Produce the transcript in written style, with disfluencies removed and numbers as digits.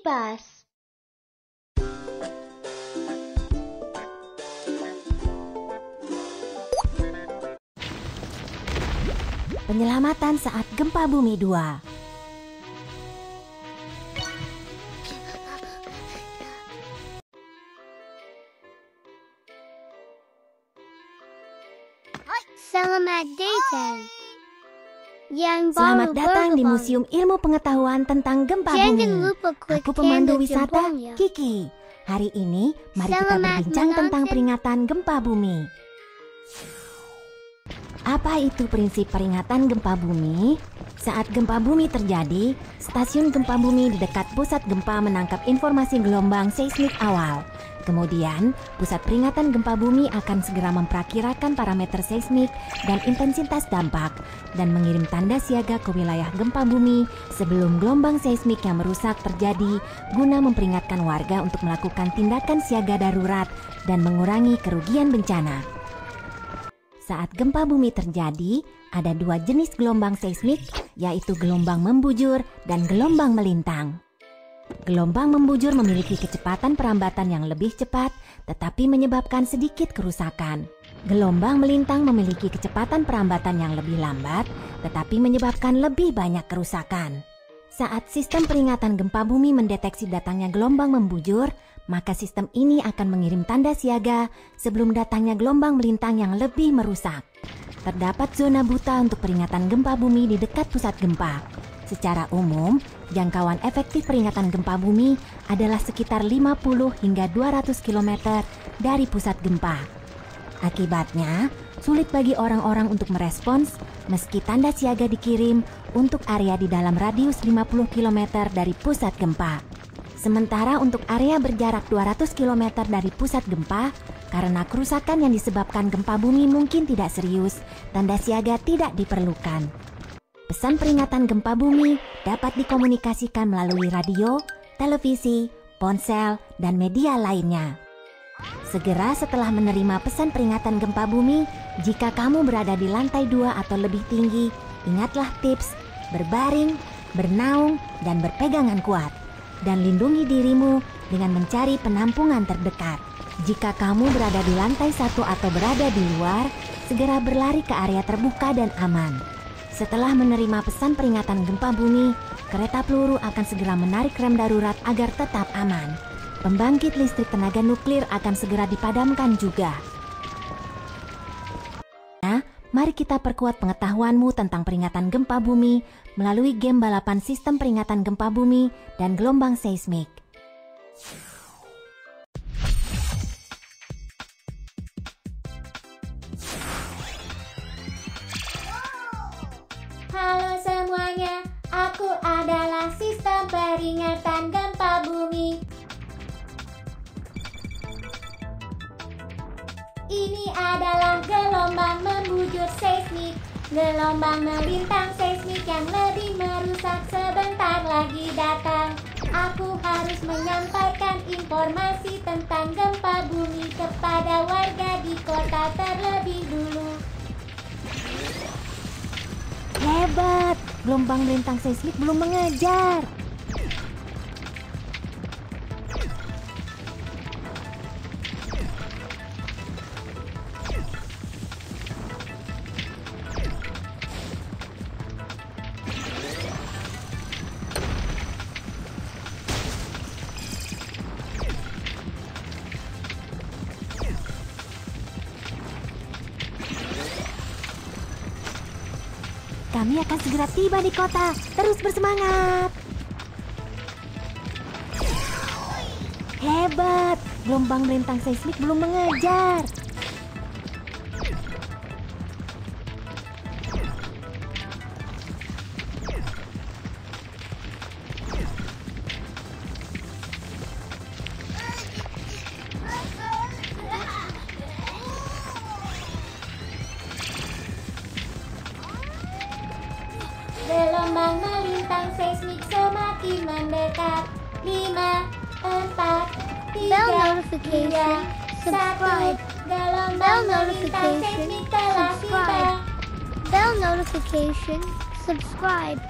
kipas. Penyelamatan saat gempa bumi 2. Selamat datang. Selamat datang di Museum Ilmu Pengetahuan tentang Gempa Bumi. Aku pemandu wisata Kiki. Hari ini mari kita berbincang tentang peringatan gempa bumi. Apa itu prinsip peringatan gempa bumi? Saat gempa bumi terjadi, stasiun gempa bumi di dekat pusat gempa menangkap informasi gelombang seismik awal. Kemudian, pusat peringatan gempa bumi akan segera memperakirakan parameter seismik dan intensitas dampak dan mengirim tanda siaga ke wilayah gempa bumi sebelum gelombang seismik yang merusak terjadi guna memperingatkan warga untuk melakukan tindakan siaga darurat dan mengurangi kerugian bencana. Saat gempa bumi terjadi, ada dua jenis gelombang seismik, yaitu gelombang membujur dan gelombang melintang. Gelombang membujur memiliki kecepatan perambatan yang lebih cepat, tetapi menyebabkan sedikit kerusakan. Gelombang melintang memiliki kecepatan perambatan yang lebih lambat, tetapi menyebabkan lebih banyak kerusakan. Saat sistem peringatan gempa bumi mendeteksi datangnya gelombang membujur, maka sistem ini akan mengirim tanda siaga sebelum datangnya gelombang melintang yang lebih merusak. Terdapat zona buta untuk peringatan gempa bumi di dekat pusat gempa. Secara umum, jangkauan efektif peringatan gempa bumi adalah sekitar 50 hingga 200 km dari pusat gempa. Akibatnya, sulit bagi orang-orang untuk merespons meski tanda siaga dikirim untuk area di dalam radius 50 km dari pusat gempa. Sementara untuk area berjarak 200 km dari pusat gempa, karena kerusakan yang disebabkan gempa bumi mungkin tidak serius, tanda siaga tidak diperlukan. Pesan peringatan gempa bumi dapat dikomunikasikan melalui radio, televisi, ponsel, dan media lainnya. Segera setelah menerima pesan peringatan gempa bumi, jika kamu berada di lantai 2 atau lebih tinggi, ingatlah tips berbaring, bernaung, dan berpegangan kuat. Dan lindungi dirimu dengan mencari penampungan terdekat. Jika kamu berada di lantai 1 atau berada di luar, segera berlari ke area terbuka dan aman. Setelah menerima pesan peringatan gempa bumi, kereta peluru akan segera menarik rem darurat agar tetap aman. Pembangkit listrik tenaga nuklir akan segera dipadamkan juga. Nah, mari kita perkuat pengetahuanmu tentang peringatan gempa bumi melalui game balapan sistem peringatan gempa bumi dan gelombang seismik. Halo semuanya, aku adalah sistem peringatan gempa bumi. Ini adalah gelombang membujur seismik, gelombang melintang seismik yang lebih merusak sebentar lagi datang. Aku harus menyampaikan informasi tentang gempa bumi kepada warga di kota terlebih dulu. Hebat, gelombang melintang seismik belum mengejar. Kami akan segera tiba di kota. Terus bersemangat. Hebat, gelombang melintang seismik belum mengejar. Gelombang melintang seismik semakin mendekat. 5, 4, 3, Bell notification. 2, 1. Gelombang melintang seismik telah tiba. Bell notification. Subscribe.